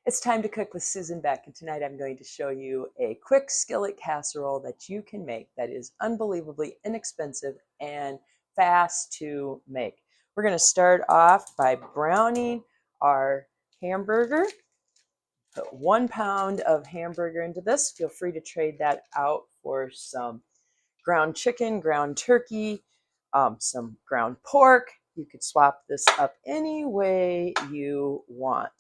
It's time to cook with Susan Beck, and tonight I'm going to show you a quick skillet casserole that you can make that is unbelievably inexpensive and fast to make. We're going to start off by browning our hamburger. Put 1 pound of hamburger into this. Feel free to trade that out for some ground chicken, ground turkey, some ground pork. You could swap this up any way you want.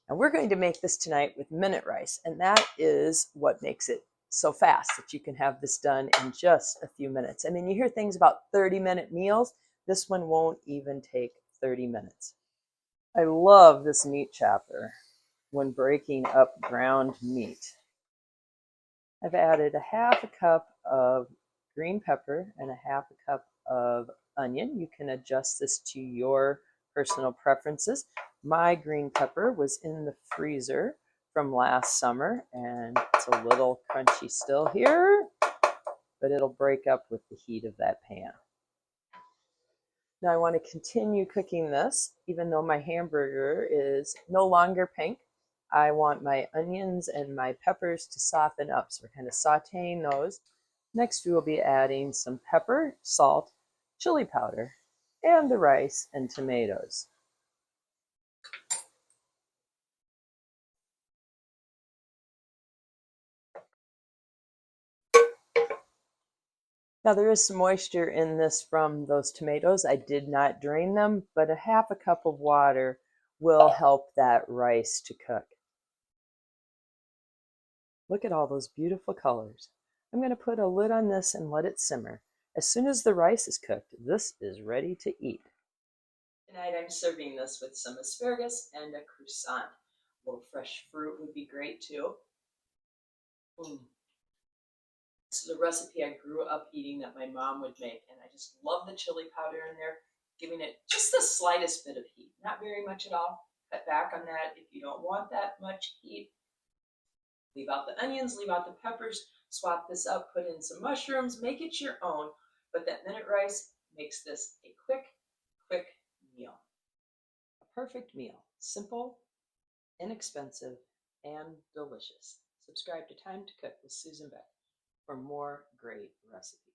And we're going to make this tonight with minute rice, and that is what makes it so fast that you can have this done in just a few minutes. I mean, you hear things about 30-minute meals. This one won't even take 30 minutes. I love this meat chopper when breaking up ground meat. I've added a half a cup of green pepper and a half a cup of onion. You can adjust this to your personal preferences. My green pepper was in the freezer from last summer, and it's a little crunchy still here, but it'll break up with the heat of that pan. Now I want to continue cooking this, even though my hamburger is no longer pink. I want my onions and my peppers to soften up, so we're kind of sauteing those. Next we will be adding some pepper, salt, chili powder, and the rice and tomatoes. Now there is some moisture in this from those tomatoes. I did not drain them, but a half a cup of water will help that rice to cook. Look at all those beautiful colors. I'm going to put a lid on this and let it simmer. As soon as the rice is cooked, this is ready to eat. Tonight I'm serving this with some asparagus and a croissant. A little fresh fruit would be great too. This is a recipe I grew up eating that my mom would make, and I just love the chili powder in there, giving it just the slightest bit of heat. Not very much at all. Cut back on that if you don't want that much heat. Leave out the onions, leave out the peppers, swap this up, put in some mushrooms, make it your own. But that minute rice makes this a quick meal. A perfect meal. Simple, inexpensive, and delicious. Subscribe to Time to Cook with Susan Beck for more great recipes.